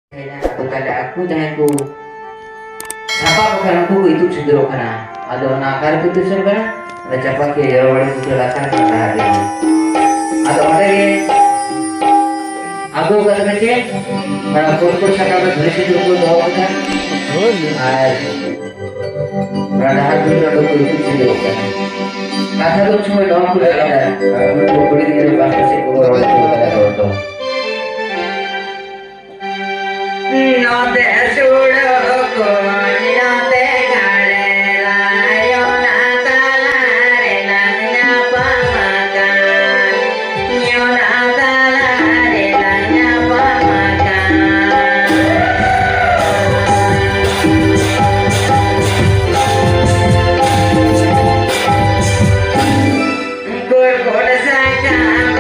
Kaya aku dahil ko sapa ko karang ko itu sudro kana ado nakar ko tu sur kana ada capa ke wadi ko lakan kana hadi ado ade aku kata kace mana ko saka ko dhare sudro ko do kana আর রাধার জন্য তো কিছু ছিল ওখানে কথা তো সময় নাম করে আমি করে দিলে বাসা সে খবর হলো কথা করতো নদে সুড়ো কোনিয়াতে গাড়ে রায়ো না তালারে লান্না পামাকা নিও না তালারে লান্না পামাকা Good for the second,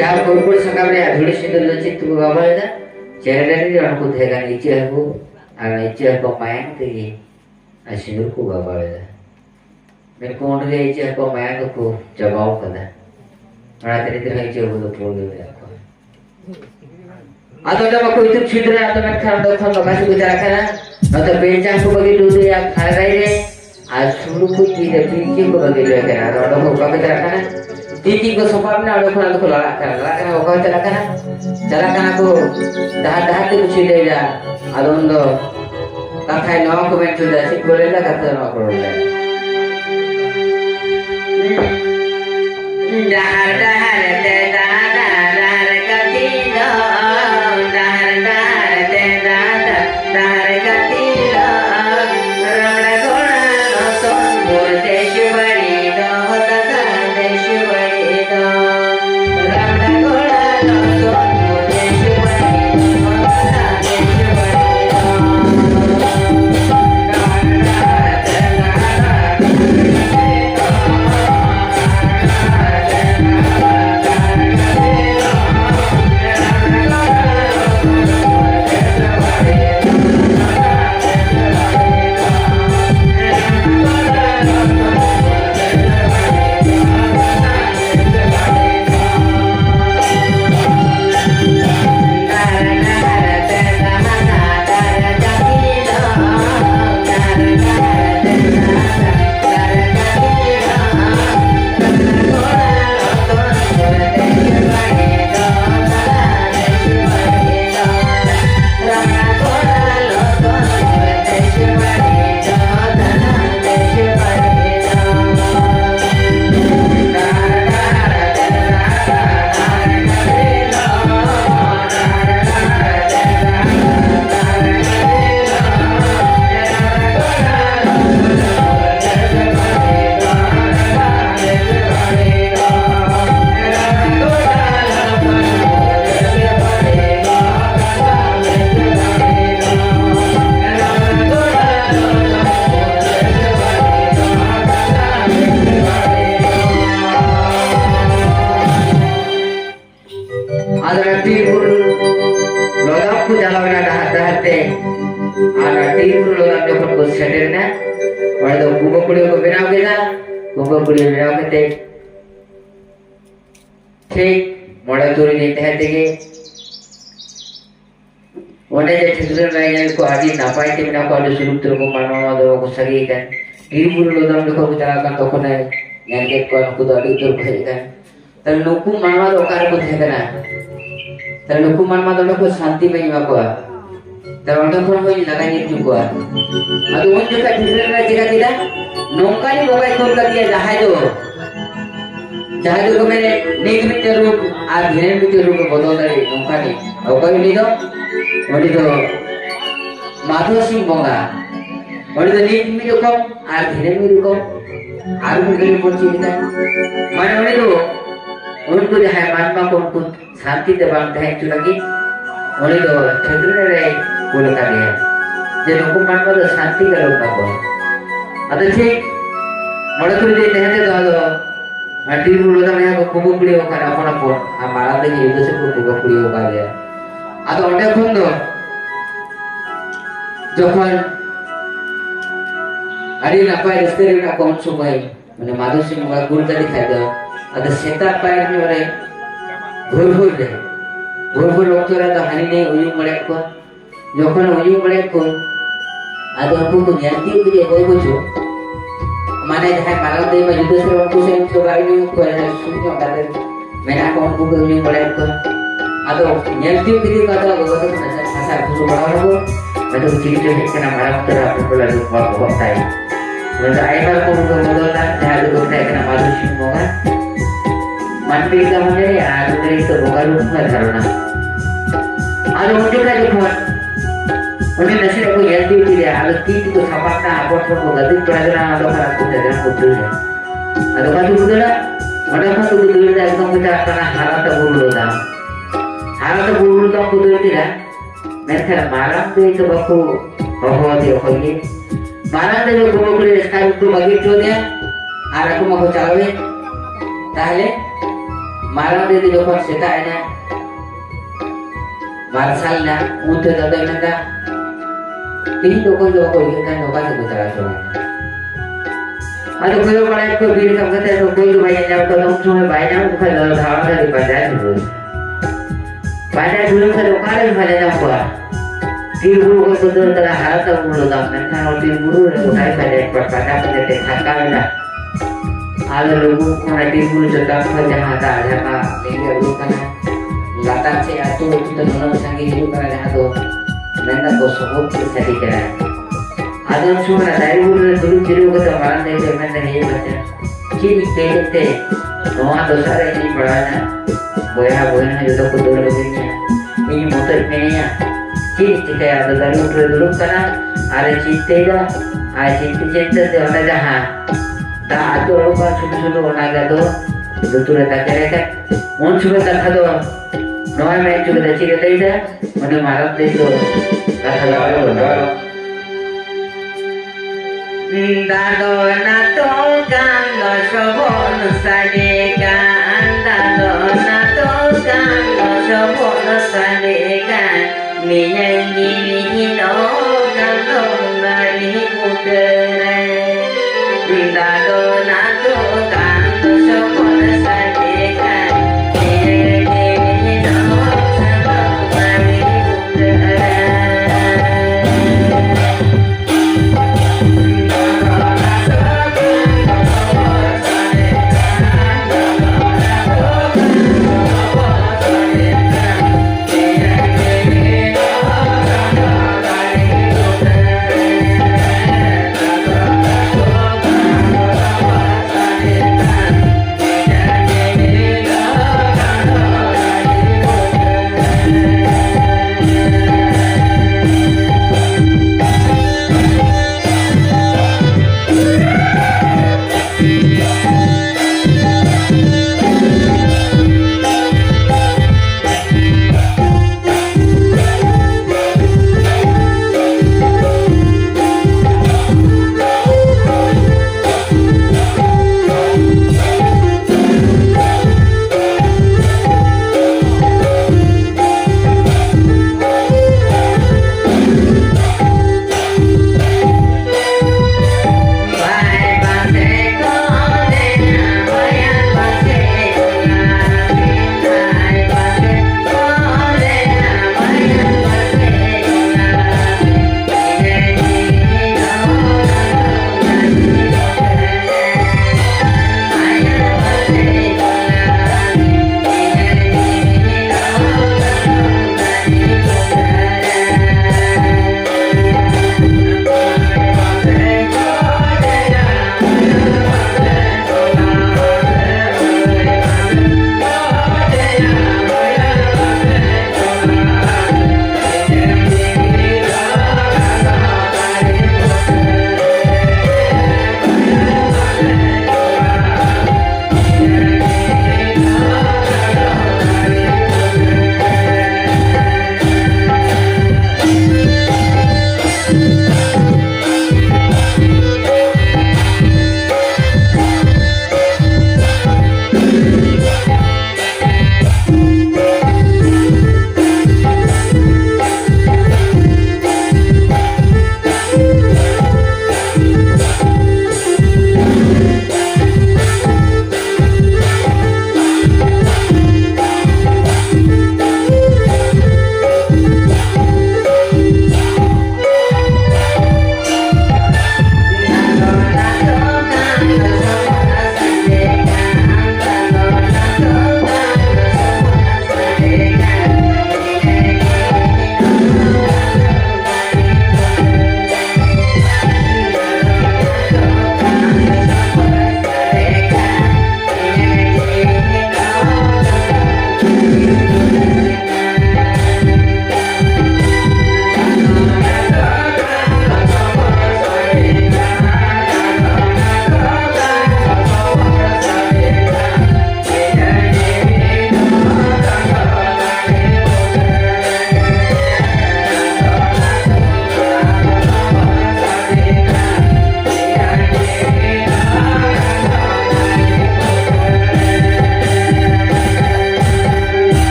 जहाँ कोरकोर सकाम रे धुड़ी सिंदूर लो चित को बाबा दा चेहरे रे जन को थेगा नीचे को आ नीचे को माया तेगी आ सिंदूर को बाबा दा मैं कोण रे नीचे को माया को जवाब कदा बड़ा तेरे तेरे नीचे को तो पोल दे आता जब कोई तो छिद्र आता मैं खाम दो खाम बकासी को जरा खाना न तो बेचा को बगी दूध या खा रहे रे आज शुरू को चीज पीछे को बगी ले कर आ रहा को बगी जरा खाना तीती को सोपाप ना आडो खाना तो लड़ा खाना वो चला खाना को dah tu cile ya adondo kakak nawa ko men sudah si kolela kata nawa kolela ठीक मोड़ा चोरी देते हैं तेगे ओने जे छिद्र नहीं को आदि ना पाए के बिना को आदि सुरुप को मानवा दो को सगी का गिरपुर लोदम देखो बिचारा का तो कोने यान के को तो आदि तो कहेगा तर नुकु मानवा दो कार को थे ना तर नुकु मानवा दो को शांति में मा को तर ओंडा कोन होई लगाई नी को अदु उन जो का छिद्र ना जिगा दिला नौकारी बोगाई कोन का दिया जहाज को मैंने नीक मित्र रूप आ धीरे मित्र रूप बदल रही नौकारी और कोई नहीं तो माधव सिंह बोंगा और तो नीक मित्र को आ धीरे मित्र को आर मित्र को चिंता माने उन्हें तो उनको जो है महात्मा को उनको शांति दे बांधते हैं चुना की उन्हें तो क्षेत्र में रहे बोल कर दिया जो लोगों महात्मा तो शांति का लोग को अतः ठीक मर्द को देते हैं तो आंटी बुढ़ा ने को कुबु कुड़ी हो कर अपन अपन हमारा दे युद्ध से को कुबु कुड़ी हो कर गया आ तो ओटे खुन दो যখন আরে না পায় রাস্তায় না কোন সময় মানে মাধব সিং মা গুলটা দেখাই দাও আর সেটা পায় রে ভোর রে ভোর লোকরা তো হানি নেই ওই মরে কো যখন ওই মরে কো আদো আপু জ্ঞানটি দিয়ে কই বুঝো माने जहां मानव दे में युद्ध से उनको से तो गाड़ी को सुनियो कादर मैंने कौन को नहीं पड़े को आदो नेगेटिव वीडियो का तो वो तो भाषा कुछ बड़ा हो मैं तो चीज जो है ना मारा तरह आपको लगे बहुत है मतलब आई बार को बदलता जहां जो होता है ना माधव सिंह होगा मन पे का मुझे आज मेरे तो होगा रूप में धारणा आज मुझे का जो उन्हें नशे को याद दी थी आलस की तो सपाटना आपस को गति प्रजना आलो खराब को जगह को चल है आलो का तो उधर मडा को तो उधर जा एकदम बेटा करना हालत बुलबुल तो को उधर थी मैं था मारा तो तो बको हो दे होगी मारा दे जो को स्काई तो बगी तो दे आरा को मको चालवे ताहले malam dia tu jokon setaknya marsalnya untuk datang nanti ini jokon kita nokas itu terasa ada koyo pada itu biar kamu kata itu koyo banyak jauh kalau cuma banyak bukan dalam hal dari pandai dulu pandai dulu kalau kalian pandai apa timbul ke betul telah hal termulu dalam kalau timbul itu saya pandai pada pandai tekakal lah ada lugu mana timbul sedang penjahat ada apa minggu dulu kan latar saya itu terlalu sangat hidup karena itu nanti kosong bisa dikira ada semua dari dulu dulu kita malam dari zaman dari baca ciri tete semua dosa ini berada boya juga kudu begini ini motor ini ciri kita ada dari dulu karena ada cinta itu ada jahat tak ada orang sudah naga tu betul tak kira kan muncul tak ada noai main juga ciri tete mana malam itu tak ada Dado nato kando sobon sadeka Dado nato kando sobon sadeka Minyan dihino kando ngali mukere Dado nato kando sobon sadeka Minyan dihino kando ngali mukere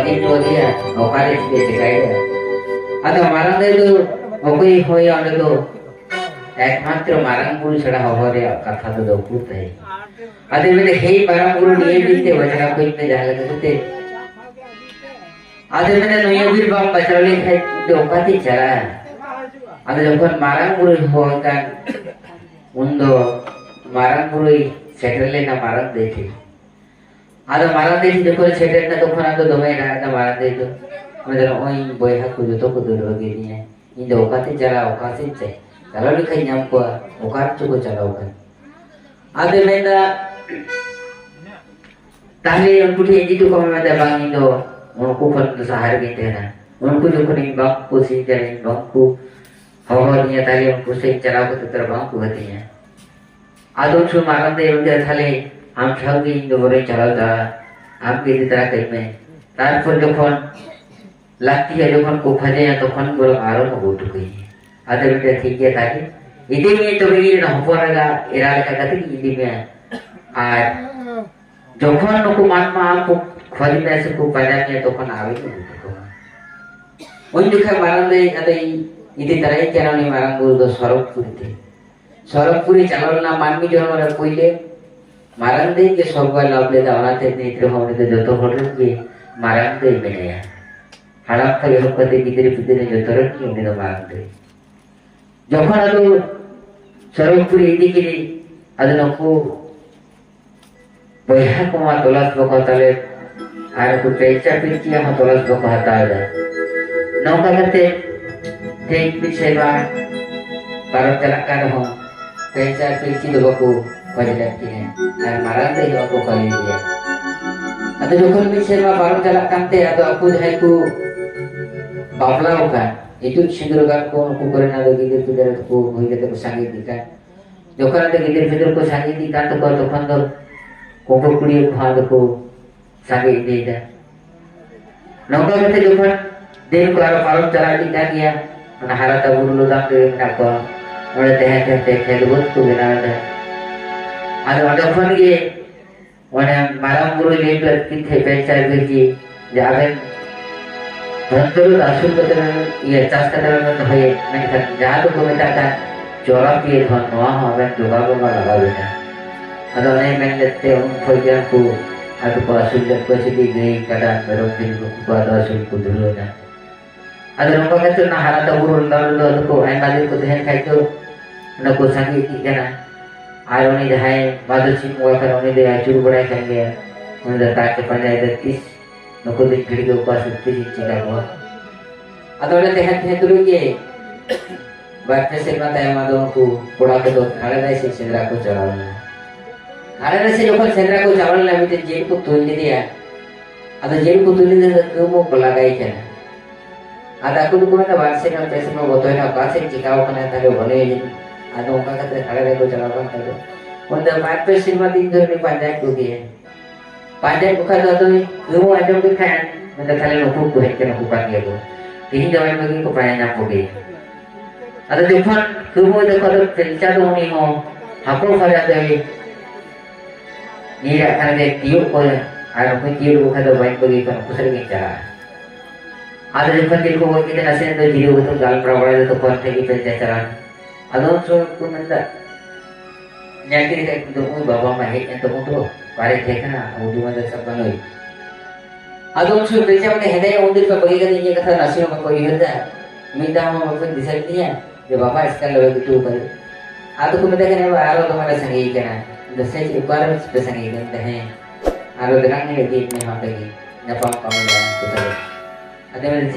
इन तो दिया औकारे से सिखाया अदा मारंग दे तो ओकोई होया अंदर तो एकमात्र मारंग बुरु छड़ा हवरे कथा तो दोकुत है अदे मेरे हे मारंग बुरु निये बीते वजरा कोई में जाला करते अदे मेरे नोया बीर बाम बचरले खाई तो ओकाती चला अदे जखन मारंग बुरु होता उन्दो मारंग बुरु सेटरले ना मारंग देखे आदा मारंग देखे जखन सेटर ना तखन आदो दमे ना आदा मारंग दे तो मेरे ओई बोयहा को जो तो को दूर लगे नहीं है इन दो ओकाती चला ओकासी से चलो लिखाई नाम को ओकार चुको चला ओकर आदे मेंदा ताले उनको ठी जी तो को में दा बांग इन दो उनको फन सहार के तेना उनको जो को नहीं बाप को सी करे बाप को हवा दिया ताले उनको से चला को तरह बाप को होती है आदो छु मारन दे उनके थाले हम छागी इन दो बरे चला था आपके तरह कहीं में तार पर जो फोन लगती है जो फोन को फजे या तो फोन बोलो आरो को बोल गई आदे बेटे ठीक है ताकि इदी में तो भी ना हो पड़ेगा इरादा का कथी इदी में आज जोखन नको मान मा को खरी में से को पैदा में तो फोन आवे तो ओई दिखा मारन दे अदे इदी तरह चैनल में मारन को तो सरकपुरी थे सरकपुरी चैनल ना मानवी जनवर कोइले मारन दे के सरगवा लाभ ले दावना थे नेत्र होने तो जो तो होटल के मारन दे में है हड़प का यो कदे गिदरे पिदरे जो तरह की उन्हें तो मारन दे जखन अदो सरकपुरी इदी के अदो नको बयहा को मा तलाश बको तले आर को पेचा पिचिया हम तलाश बको हटा दे नौका करते ठीक पीछे बा बारह चला कर हो पेचा पिची दो बको बजलती है और मारन दे बको कली दिया अदो जखन पीछे बा बारह चला कांते अदो आपु है को बाबला होगा itu sindurugan ko करे ना दो गिदर पिदर को होई के तो संगीत दिका जोखन दे गिदर पिदर को संगीत दिका तो तखन दो कोको कुड़ी भाग को संगीत दे जा नौका कते जोखन दिन को आरो पालन चला दिका गया मन हारा ता बुरलो दाम दे ना को ओले ते खेलबत को बिना दे आरो जोखन के ओने माराम बुरु लेकर किथे पैसा बेची जाबे धनतरु आसुल कतरा ये चास कतरा में तो है मैं जहाँ तो को मेटा का चोरा पिए धन नवा हमें जोगा को लगा देना अदो नहीं मैं लेते उन फौजियों को अदो को आसुल जब को से भी गई कड़ा मेरे दिन को अदो आसुल को दूर ना अदो उनको कहते ना हारा तो बुरो लाल अदो को आई बाजी को देहन खाई तो न को संगी की क्या ना आर उन्हें जहाँ बादल सिंह हुआ कर उन्हें दे आचुर बड़ा करेंगे उन्हें दे ताकि पंजाय दे 30 नको दिन खड़ी के ऊपर सुत्ती चिका को अदोले ते दुरु के बात से माता है मादो को पोड़ा के दो खाड़े दे से सेंद्रा को चढ़ावना खाड़े दे से जोखन सेंद्रा को चावल ना बीते जेल को तोल दिया अद जेल को तोल दे तो मो बला गई है आदा को में बात से ना पैसे में बोतो ना का से चिकाओ कना तारे बने आदो का का खाड़े दे को चढ़ावना तारे उन बात पे सिनेमा दिन धर में पंजाब को दिए पांडे बुखा तो वो आइटम के खान मतलब खाली नुपुर को है के नुपुर पानी है वो तीन जमाने में को पाया ना पोगे अरे जोखन वो देखो तो पेंचा तो नहीं हो हाको फरा दे ये रखने दे तियो को आरो कोई तियो बुखा तो बाइक बगी को कुसर के चला अरे जोखन दिल को वो के नसे तो जीरो तो गाल प्रवाह तो पर थे की पेंचा चला अदो सो को मतलब न्याकी तो बाबा में है तो तो पारे थे ना उर्दू में सब बनोई अदों से बेचा में हेदे उंदर पे बगी का ये कथा नसीब में कोई होता मीठा हम अपन दिशा दिया जो बाबा इसका लगे कि तू कर आदो को मैं कहने वाला आरो तुम्हारे संगी कहना दसे एक बार पे संगी करते हैं आरो दरंग ने दीप में हम लगी न पाम कम तो अदे में